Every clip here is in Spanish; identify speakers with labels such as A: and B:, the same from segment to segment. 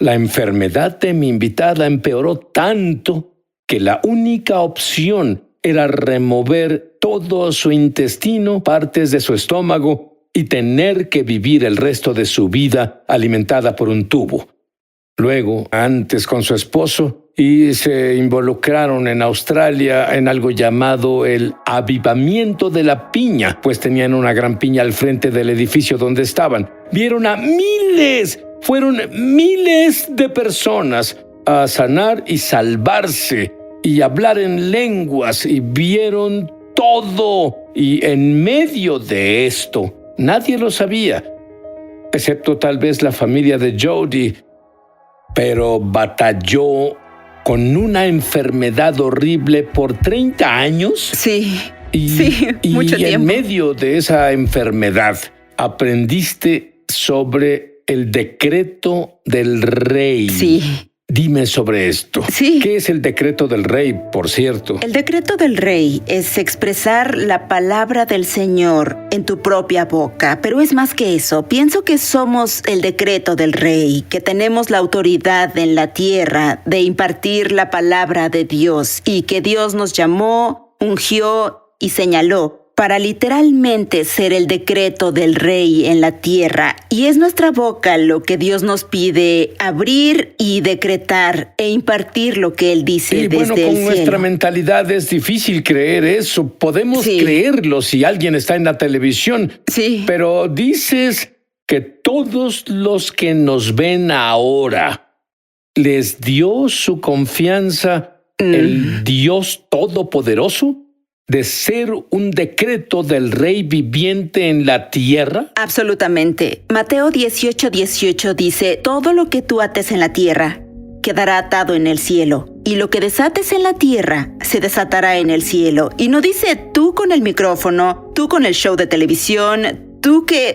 A: La enfermedad de mi invitada empeoró tanto que la única opción era remover todo su intestino, partes de su estómago y tener que vivir el resto de su vida alimentada por un tubo. Luego, antes con su esposo, y se involucraron en Australia en algo llamado el avivamiento de la piña, pues tenían una gran piña al frente del edificio donde estaban. Vieron a fueron miles de personas a sanar y salvarse y hablar en lenguas, y vieron todo. Y en medio de esto, nadie lo sabía, excepto tal vez la familia de Jody, pero batalló con una enfermedad horrible por 30 años.
B: Sí, mucho tiempo.
A: Y en medio de esa enfermedad aprendiste sobre el decreto del rey.
B: Sí.
A: Dime sobre esto.
B: Sí.
A: ¿Qué es el decreto del rey, por cierto?
B: El decreto del rey es expresar la palabra del Señor en tu propia boca, pero es más que eso. Pienso que somos el decreto del rey, que tenemos la autoridad en la tierra de impartir la palabra de Dios, y que Dios nos llamó, ungió y señaló para literalmente ser el decreto del rey en la tierra. Y es nuestra boca lo que Dios nos pide abrir y decretar e impartir lo que Él dice desde el cielo.
A: Con nuestra mentalidad es difícil creer eso. Podemos creerlo si alguien está en la televisión.
B: Sí.
A: Pero dices que todos los que nos ven ahora les dio su confianza el Dios Todopoderoso, de ser un decreto del Rey viviente en la tierra?
B: Absolutamente. Mateo 18:18 dice: todo lo que tú ates en la tierra quedará atado en el cielo, y lo que desates en la tierra se desatará en el cielo. Y no dice tú con el micrófono, tú con el show de televisión, tú que,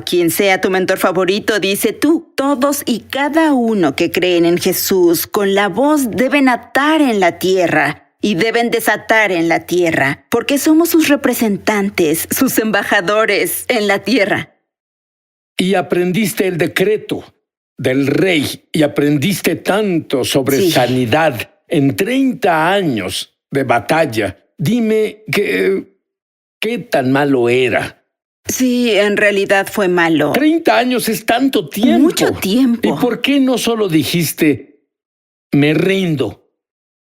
B: quien sea tu mentor favorito, dice tú. Todos y cada uno que creen en Jesús con la voz deben atar en la tierra y deben desatar en la tierra, porque somos sus representantes, sus embajadores en la tierra.
A: Y aprendiste el decreto del rey, y aprendiste tanto sobre sanidad en 30 años de batalla. Dime, ¿qué tan malo era?
B: Sí, en realidad fue malo.
A: 30 años es tanto tiempo.
B: Mucho tiempo.
A: ¿Y por qué no solo dijiste, me rindo?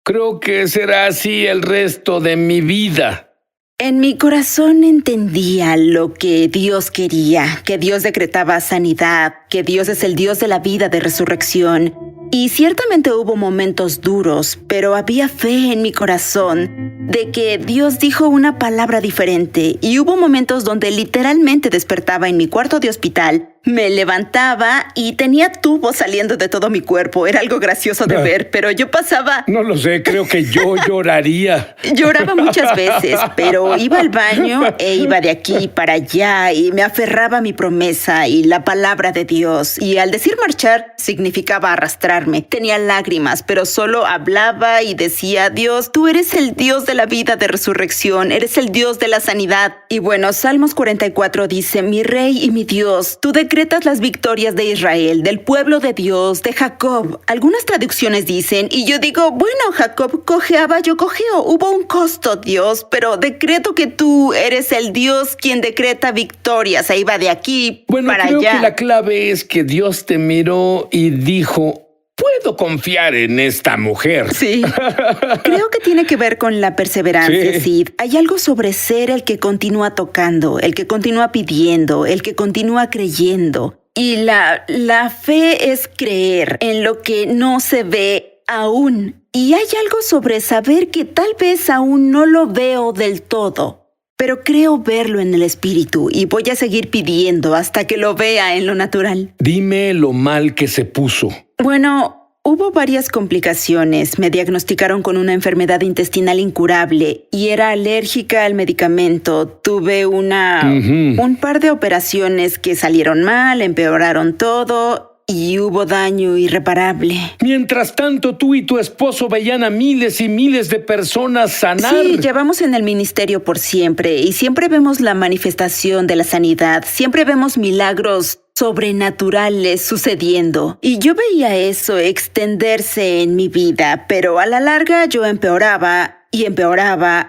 A: Creo que será así el resto de mi vida.
B: En mi corazón entendía lo que Dios quería, que Dios decretaba sanidad, que Dios es el Dios de la vida, de resurrección. Y ciertamente hubo momentos duros, pero había fe en mi corazón de que Dios dijo una palabra diferente. Y hubo momentos donde literalmente despertaba en mi cuarto de hospital, me levantaba y tenía tubos saliendo de todo mi cuerpo. Era algo gracioso de ver, pero yo pasaba...
A: No lo sé, creo que yo lloraría.
B: Lloraba muchas veces, pero iba al baño e iba de aquí para allá y me aferraba a mi promesa y la palabra de Dios. Y al decir marchar, significaba arrastrarme. Tenía lágrimas, pero solo hablaba y decía: Dios, tú eres el Dios de la vida, de resurrección, eres el Dios de la sanidad. Y Salmos 44 dice: mi Rey y mi Dios, tú decretas las victorias de Israel, del pueblo de Dios, de Jacob. Algunas traducciones dicen, y yo digo, Jacob cojeaba, yo cojeo. Hubo un costo, Dios, pero decreto que tú eres el Dios quien decreta victorias. Ahí va de aquí para allá.
A: Creo que la clave es que Dios te miró y dijo: puedo confiar en esta mujer.
B: Sí. Creo que tiene que ver con la perseverancia, Sid. Hay algo sobre ser el que continúa tocando, el que continúa pidiendo, el que continúa creyendo. Y la fe es creer en lo que no se ve aún. Y hay algo sobre saber que tal vez aún no lo veo del todo, pero creo verlo en el espíritu y voy a seguir pidiendo hasta que lo vea en lo natural.
A: Dime lo mal que se puso.
B: Hubo varias complicaciones. Me diagnosticaron con una enfermedad intestinal incurable y era alérgica al medicamento. Tuve un par de operaciones que salieron mal, empeoraron todo y hubo daño irreparable.
A: Mientras tanto, tú y tu esposo veían a miles y miles de personas sanar.
B: Sí, llevamos en el ministerio por siempre y siempre vemos la manifestación de la sanidad. Siempre vemos milagros sobrenaturales sucediendo. Y yo veía eso extenderse en mi vida, pero a la larga yo empeoraba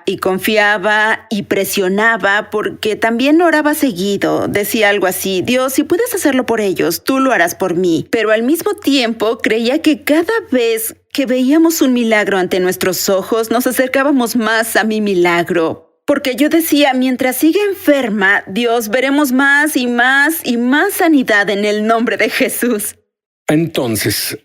B: y confiaba y presionaba porque también oraba seguido. Decía algo así: Dios, si puedes hacerlo por ellos, tú lo harás por mí. Pero al mismo tiempo creía que cada vez que veíamos un milagro ante nuestros ojos, nos acercábamos más a mi milagro. Porque yo decía, mientras siga enferma, Dios, veremos más y más y más sanidad en el nombre de Jesús.
A: Entonces,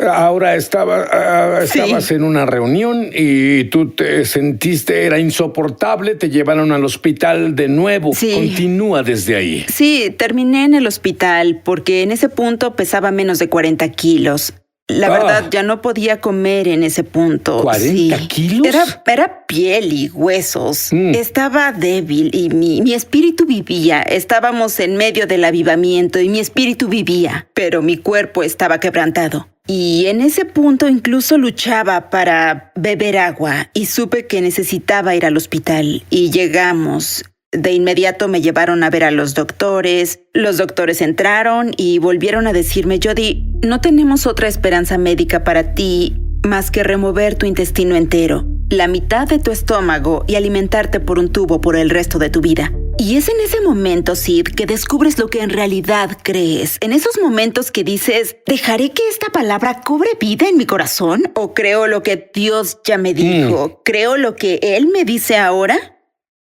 A: ahora estabas en una reunión y tú te sentiste, era insoportable, te llevaron al hospital de nuevo.
B: Sí.
A: Continúa desde ahí.
B: Sí, terminé en el hospital porque en ese punto pesaba menos de 40 kilos. La verdad, ya no podía comer en ese punto.
A: ¿40 kilos?
B: Era piel y huesos. Estaba débil y mi espíritu vivía. Estábamos en medio del avivamiento y mi espíritu vivía, pero mi cuerpo estaba quebrantado. Y en ese punto incluso luchaba para beber agua y supe que necesitaba ir al hospital. Y llegamos. De inmediato me llevaron a ver a los doctores. Los doctores entraron y volvieron a decirme: Jody, no tenemos otra esperanza médica para ti más que remover tu intestino entero, la mitad de tu estómago y alimentarte por un tubo por el resto de tu vida. Y es en ese momento, Sid, que descubres lo que en realidad crees. En esos momentos que dices: ¿dejaré que esta palabra cobre vida en mi corazón? ¿O creo lo que Dios ya me dijo? ¿Creo lo que Él me dice ahora?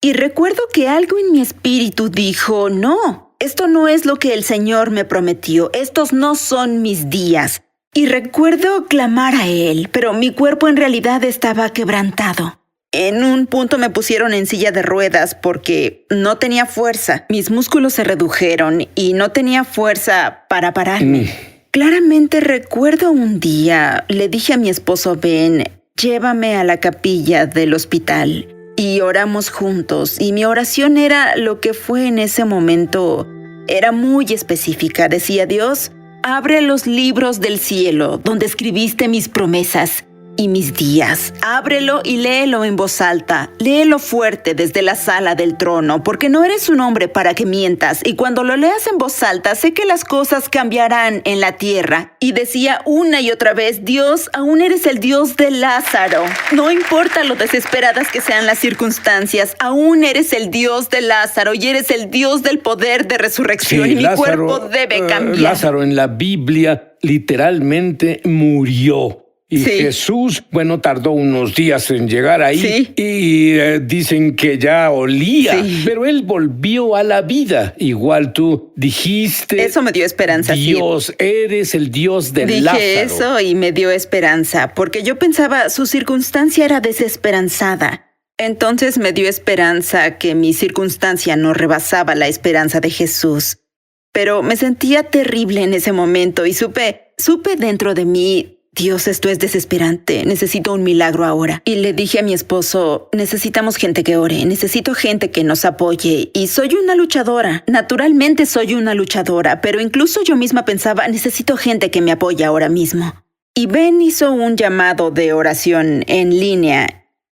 B: Y recuerdo que algo en mi espíritu dijo: no, esto no es lo que el Señor me prometió, estos no son mis días. Y recuerdo clamar a Él, pero mi cuerpo en realidad estaba quebrantado. En un punto me pusieron en silla de ruedas porque no tenía fuerza. Mis músculos se redujeron y no tenía fuerza para pararme. Claramente recuerdo un día, le dije a mi esposo Ben: llévame a la capilla del hospital. Y oramos juntos, y mi oración era lo que fue en ese momento. Era muy específica. Decía: Dios, abre los libros del cielo donde escribiste mis promesas y mis días. Ábrelo y léelo en voz alta. Léelo fuerte desde la sala del trono, porque no eres un hombre para que mientas. Y cuando lo leas en voz alta, sé que las cosas cambiarán en la tierra. Y decía una y otra vez: Dios, aún eres el Dios de Lázaro. No importa lo desesperadas que sean las circunstancias, aún eres el Dios de Lázaro y eres el Dios del poder de resurrección. Sí, y mi cuerpo debe cambiar.
A: Lázaro en la Biblia literalmente murió. Y sí. Jesús, tardó unos días en llegar ahí.
B: Sí.
A: Y dicen que ya olía, sí. Pero él volvió a la vida. Igual tú dijiste.
B: Eso me dio esperanza.
A: Dios, sí. Eres el Dios de
B: Dije
A: Lázaro.
B: Dije eso y me dio esperanza, porque yo pensaba su circunstancia era desesperanzada. Entonces me dio esperanza que mi circunstancia no rebasaba la esperanza de Jesús. Pero me sentía terrible en ese momento y supe dentro de mí: Dios, esto es desesperante, necesito un milagro ahora. Y le dije a mi esposo: necesitamos gente que ore, necesito gente que nos apoye. Y soy una luchadora, naturalmente soy una luchadora, pero incluso yo misma pensaba: necesito gente que me apoye ahora mismo. Y Ben hizo un llamado de oración en línea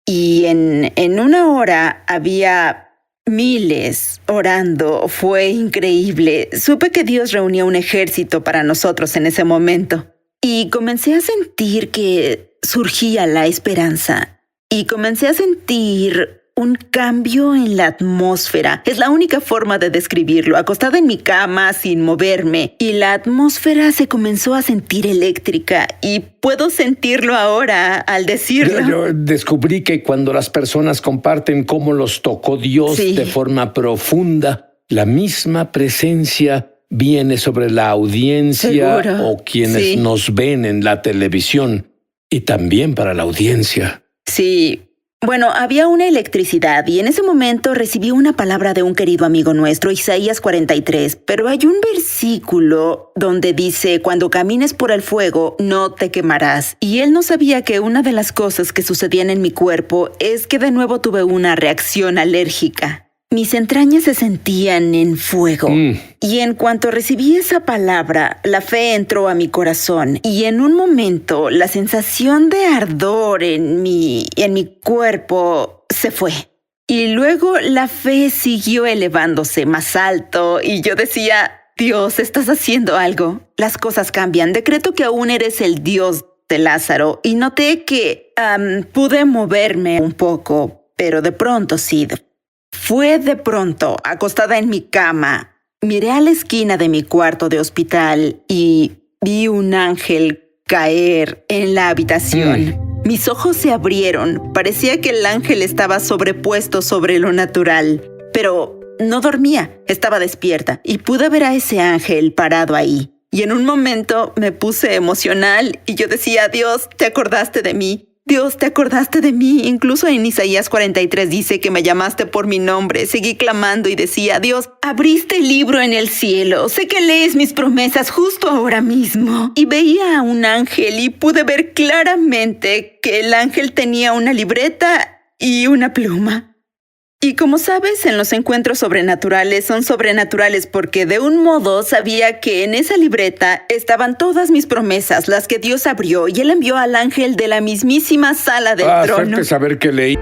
B: y en una hora había miles orando. Fue increíble. Supe que Dios reunía un ejército para nosotros en ese momento. Y comencé a sentir que surgía la esperanza. Y comencé a sentir un cambio en la atmósfera. Es la única forma de describirlo. Acostada en mi cama, sin moverme. Y la atmósfera se comenzó a sentir eléctrica. Y puedo sentirlo ahora al decirlo.
A: Yo descubrí que cuando las personas comparten cómo los tocó Dios de forma profunda, la misma presencia viene sobre la audiencia. ¿Seguro? O quienes nos ven en la televisión, y también para la audiencia.
B: Sí. Había una electricidad y en ese momento recibí una palabra de un querido amigo nuestro, Isaías 43, pero hay un versículo donde dice: cuando camines por el fuego, no te quemarás. Y él no sabía que una de las cosas que sucedían en mi cuerpo es que de nuevo tuve una reacción alérgica. Mis entrañas se sentían en fuego. Y en cuanto recibí esa palabra, la fe entró a mi corazón. Y en un momento, la sensación de ardor en mi cuerpo se fue. Y luego la fe siguió elevándose más alto. Y yo decía: Dios, estás haciendo algo. Las cosas cambian. Decreto que aún eres el Dios de Lázaro. Y noté que pude moverme un poco, pero de pronto, Sid. Fue de pronto, acostada en mi cama. Miré a la esquina de mi cuarto de hospital y vi un ángel caer en la habitación. Mis ojos se abrieron. Parecía que el ángel estaba sobrepuesto sobre lo natural. Pero no dormía, estaba despierta y pude ver a ese ángel parado ahí. Y en un momento me puse emocional y yo decía, Dios, te acordaste de mí. Dios, te acordaste de mí. Incluso en Isaías 43 dice que me llamaste por mi nombre. Seguí clamando y decía, Dios, abriste el libro en el cielo. Sé que lees mis promesas justo ahora mismo. Y veía a un ángel y pude ver claramente que el ángel tenía una libreta y una pluma. Y como sabes, en los encuentros sobrenaturales son sobrenaturales porque de un modo sabía que en esa libreta estaban todas mis promesas, las que Dios abrió, y Él envió al ángel de la mismísima sala del trono.
A: Hacerte saber que leí.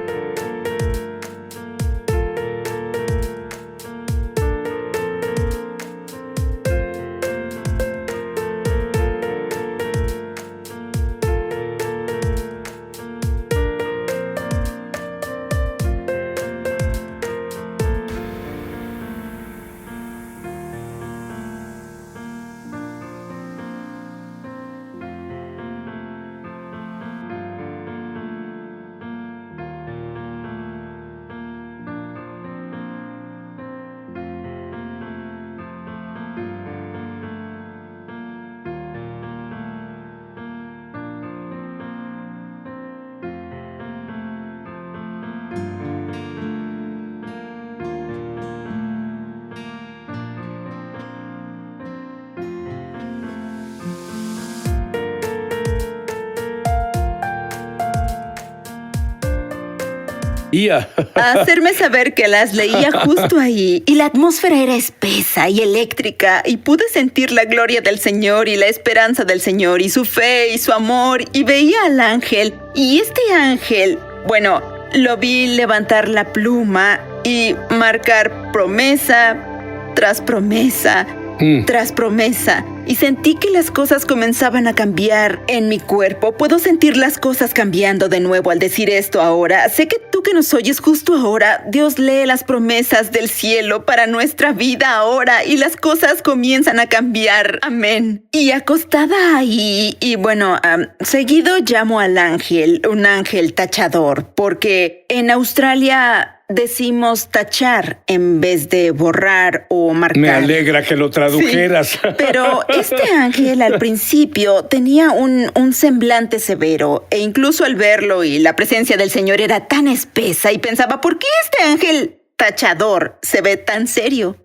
B: A hacerme saber que las leía justo ahí, y la atmósfera era espesa y eléctrica, y pude sentir la gloria del Señor y la esperanza del Señor y su fe y su amor, y veía al ángel, y este ángel, bueno, lo vi levantar la pluma y marcar promesa tras promesa, tras promesa, y sentí que las cosas comenzaban a cambiar en mi cuerpo. Puedo sentir las cosas cambiando de nuevo al decir esto ahora. Sé que tú que nos oyes justo ahora, Dios lee las promesas del cielo para nuestra vida ahora y las cosas comienzan a cambiar. Amén. Y acostada ahí, y bueno, seguido llamo al ángel, un ángel tachador, porque en Australia decimos tachar en vez de borrar o marcar.
A: Me alegra que lo tradujeras.
B: Sí, pero este ángel al principio tenía un semblante severo, e incluso al verlo y la presencia del Señor era tan espesa y pensaba, ¿por qué este ángel tachador se ve tan serio?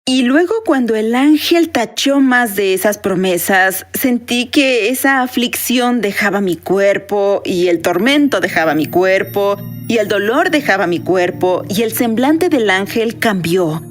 B: Y luego cuando el ángel tachó más de esas promesas, sentí que esa aflicción dejaba mi cuerpo, y el tormento dejaba mi cuerpo, y el dolor dejaba mi cuerpo, y el semblante del ángel cambió.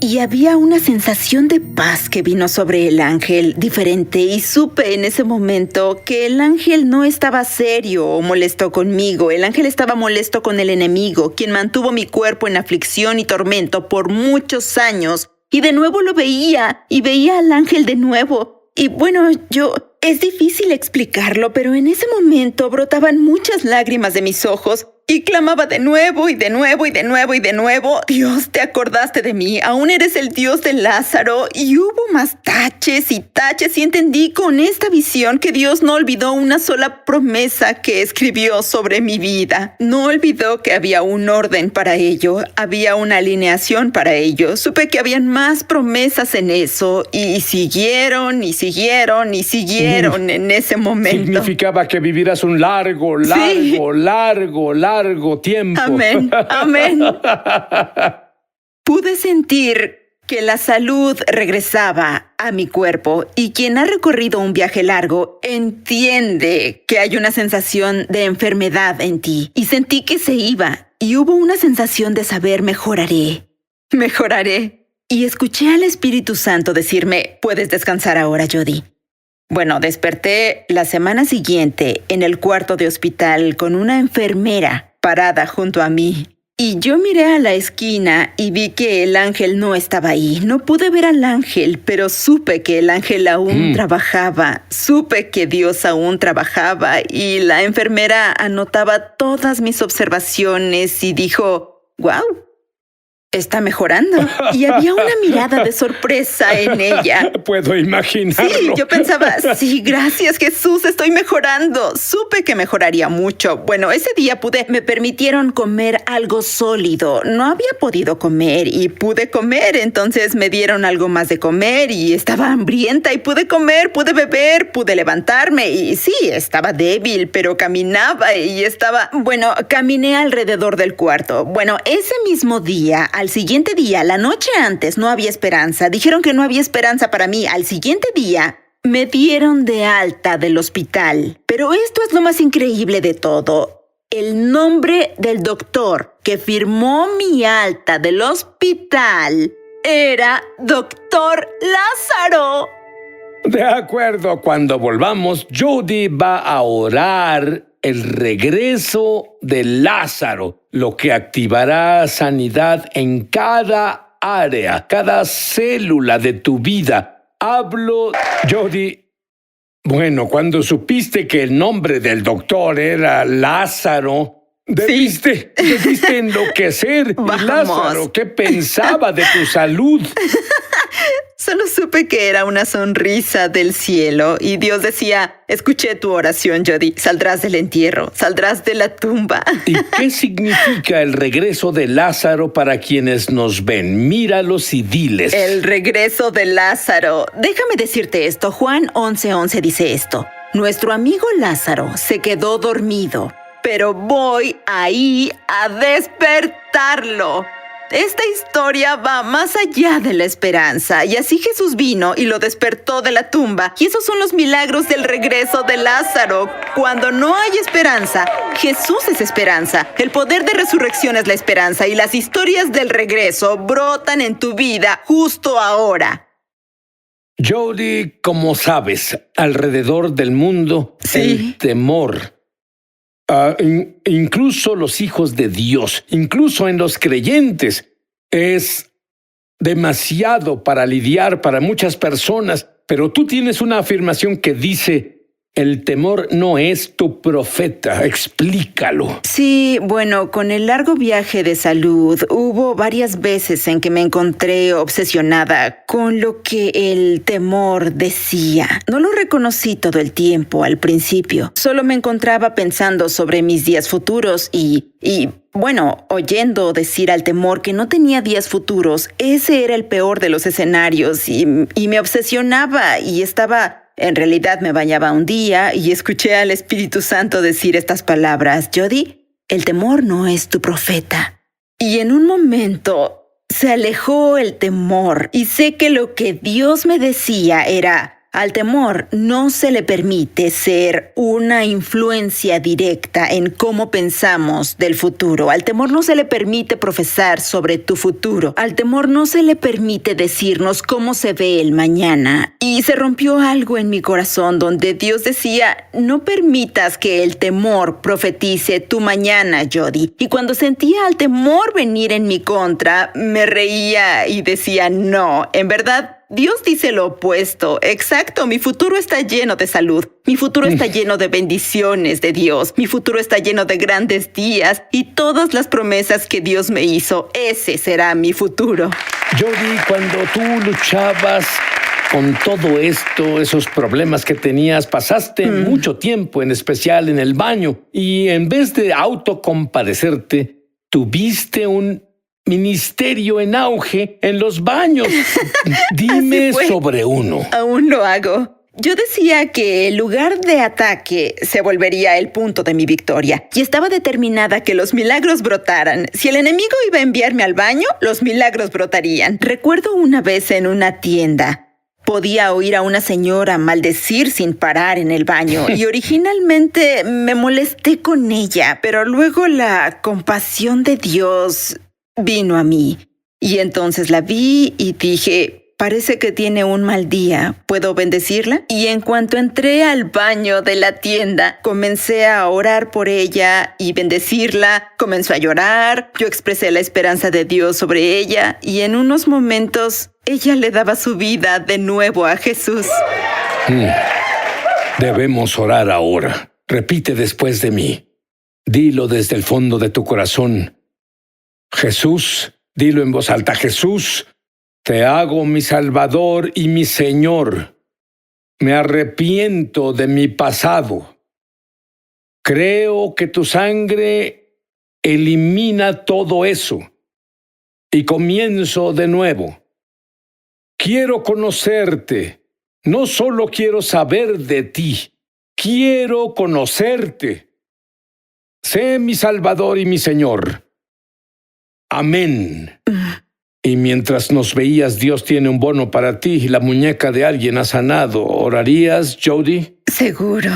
B: Y había una sensación de paz que vino sobre el ángel diferente, y supe en ese momento que el ángel no estaba serio o molesto conmigo. El ángel estaba molesto con el enemigo, quien mantuvo mi cuerpo en aflicción y tormento por muchos años. Y de nuevo lo veía, y veía al ángel de nuevo. Y bueno, es difícil explicarlo, pero en ese momento brotaban muchas lágrimas de mis ojos. Y clamaba de nuevo y de nuevo y de nuevo y de nuevo, Dios, te acordaste de mí, aún eres el Dios de Lázaro. Y hubo más taches y entendí con esta visión que Dios no olvidó una sola promesa que escribió sobre mi vida. No olvidó que había un orden para ello, había una alineación para ello. Supe que habían más promesas en eso, y siguieron y siguieron y siguieron en ese momento.
A: Significaba que vivirás un largo tiempo.
B: Amén, amén. Pude sentir que la salud regresaba a mi cuerpo, y quien ha recorrido un viaje largo entiende que hay una sensación de enfermedad en ti. Y sentí que se iba, y hubo una sensación de saber mejoraré. Y escuché al Espíritu Santo decirme, puedes descansar ahora, Jody. Bueno, desperté la semana siguiente en el cuarto de hospital con una enfermera parada junto a mí. Y yo miré a la esquina y vi que el ángel no estaba ahí. No pude ver al ángel, pero supe que el ángel aún trabajaba. Supe que Dios aún trabajaba y la enfermera anotaba todas mis observaciones y dijo, «¡Guau! Está mejorando». Y había una mirada de sorpresa en ella.
A: Puedo imaginarlo.
B: Sí, yo pensaba, sí, gracias Jesús, estoy mejorando. Supe que mejoraría mucho. Bueno, ese día me permitieron comer algo sólido. No había podido comer y pude comer, entonces me dieron algo más de comer y estaba hambrienta y pude comer, pude beber, pude levantarme y sí, estaba débil, pero caminaba y caminé alrededor del cuarto. Bueno, ese mismo día, al siguiente día, la noche antes, no había esperanza. Dijeron que no había esperanza para mí. Al siguiente día, me dieron de alta del hospital. Pero esto es lo más increíble de todo. El nombre del doctor que firmó mi alta del hospital era Doctor Lázaro.
A: De acuerdo, cuando volvamos, Jody va a orar el regreso de Lázaro, lo que activará sanidad en cada área, cada célula de tu vida. Hablo, Jody. Bueno, cuando supiste que el nombre del doctor era Lázaro, debiste enloquecer.
B: Vamos.
A: Lázaro, ¿qué pensaba de tu salud?
B: Solo supe que era una sonrisa del cielo y Dios decía, escuché tu oración, Jody, saldrás del entierro, saldrás de la tumba.
A: ¿Y qué significa el regreso de Lázaro para quienes nos ven? Míralos y diles.
B: El regreso de Lázaro. Déjame decirte esto, Juan 11:11 dice esto. Nuestro amigo Lázaro se quedó dormido, pero voy ahí a despertarlo. Esta historia va más allá de la esperanza, y así Jesús vino y lo despertó de la tumba, y esos son los milagros del regreso de Lázaro. Cuando no hay esperanza, Jesús es esperanza. El poder de resurrección es la esperanza, y las historias del regreso brotan en tu vida justo ahora.
A: Jody, como sabes, alrededor del mundo, el temor, incluso los hijos de Dios, incluso en los creyentes, es demasiado para lidiar para muchas personas. Pero tú tienes una afirmación que dice, el temor no es tu profeta. Explícalo.
B: Sí, bueno, con el largo viaje de salud, hubo varias veces en que me encontré obsesionada con lo que el temor decía. No lo reconocí todo el tiempo al principio. Solo me encontraba pensando sobre mis días futuros y oyendo decir al temor que no tenía días futuros. Ese era el peor de los escenarios y me obsesionaba y estaba... En realidad me bañaba un día y escuché al Espíritu Santo decir estas palabras. Jody, el temor no es tu profeta. Y en un momento se alejó el temor y sé que lo que Dios me decía era, al temor no se le permite ser una influencia directa en cómo pensamos del futuro. Al temor no se le permite profesar sobre tu futuro. Al temor no se le permite decirnos cómo se ve el mañana. Y se rompió algo en mi corazón donde Dios decía, no permitas que el temor profetice tu mañana, Jody. Y cuando sentía al temor venir en mi contra, me reía y decía, no, en verdad, Dios dice lo opuesto. Exacto, mi futuro está lleno de salud. Mi futuro está lleno de bendiciones de Dios. Mi futuro está lleno de grandes días y todas las promesas que Dios me hizo. Ese será mi futuro.
A: Jody, cuando tú luchabas con todo esto, esos problemas que tenías, pasaste mucho tiempo, en especial en el baño, y en vez de autocompadecerte, tuviste un ministerio en auge en los baños. Dime sobre uno.
B: Aún lo hago. Yo decía que el lugar de ataque se volvería el punto de mi victoria y estaba determinada que los milagros brotaran. Si el enemigo iba a enviarme al baño, los milagros brotarían. Recuerdo una vez en una tienda. Podía oír a una señora maldecir sin parar en el baño y originalmente me molesté con ella, pero luego la compasión de Dios vino a mí. Y entonces la vi y dije, Parece que tiene un mal día. ¿Puedo bendecirla? Y en cuanto entré al baño de la tienda, comencé a orar por ella y bendecirla. Comenzó a llorar. Yo expresé la esperanza de Dios sobre ella y en unos momentos ella le daba su vida de nuevo a Jesús.
A: Debemos orar ahora. Repite después de mí. Dilo desde el fondo de tu corazón. Jesús, dilo en voz alta. Jesús, te hago mi Salvador y mi Señor. Me arrepiento de mi pasado. Creo que tu sangre elimina todo eso. Y comienzo de nuevo. Quiero conocerte. No solo quiero saber de ti. Quiero conocerte. Sé mi Salvador y mi Señor. Amén. Y mientras nos veías, Dios tiene un bono para ti. La muñeca de alguien ha sanado. ¿Orarías, Jody?
B: Seguro.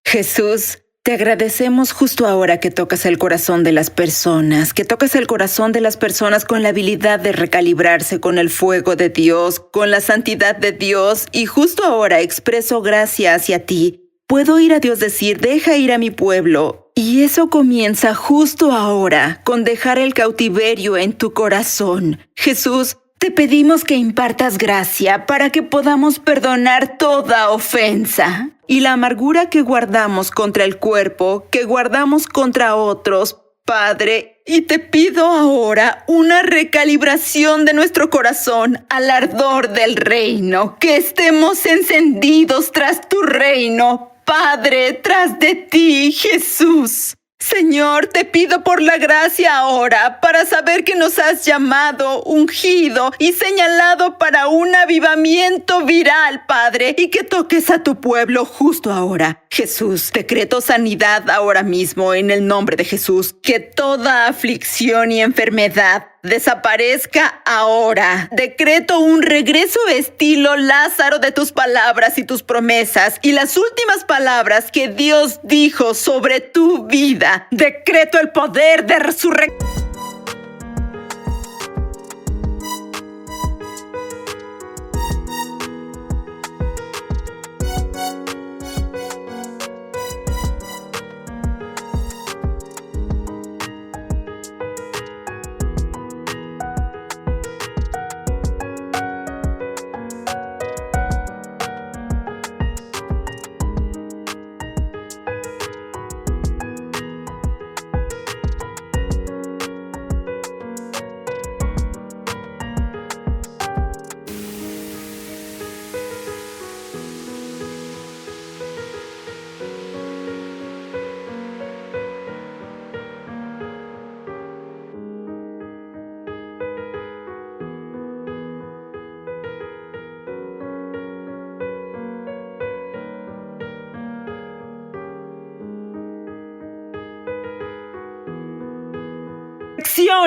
B: Jesús, te agradecemos justo ahora que tocas el corazón de las personas, que tocas el corazón de las personas con la habilidad de recalibrarse con el fuego de Dios, con la santidad de Dios, y justo ahora expreso gracia hacia ti. Puedo ir a Dios decir, deja ir a mi pueblo. Y eso comienza justo ahora, con dejar el cautiverio en tu corazón. Jesús, te pedimos que impartas gracia para que podamos perdonar toda ofensa. Y la amargura que guardamos contra el cuerpo, que guardamos contra otros, Padre, y te pido ahora una recalibración de nuestro corazón al ardor del reino, que estemos encendidos tras tu reino, Padre, tras de ti, Jesús. Señor, te pido por la gracia ahora para saber que nos has llamado, ungido y señalado para un avivamiento viral, Padre, y que toques a tu pueblo justo ahora. Jesús, decreto sanidad ahora mismo en el nombre de Jesús, que toda aflicción y enfermedad desaparezca ahora. Decreto un regreso estilo Lázaro de tus palabras y tus promesas y las últimas palabras que Dios dijo sobre tu vida. Decreto el poder de resurrección.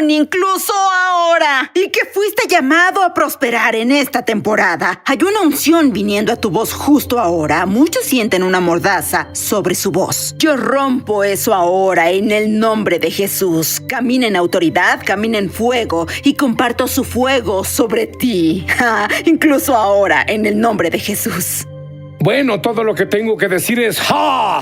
B: Incluso ahora, y que fuiste llamado a prosperar en esta temporada. Hay una unción viniendo a tu voz justo ahora. Muchos sienten una mordaza sobre su voz. Yo rompo eso ahora en el nombre de Jesús. Camina en autoridad, camina en fuego y comparto su fuego sobre ti. Incluso ahora en el nombre de Jesús.
A: Bueno, todo lo que tengo que decir es ¡ja!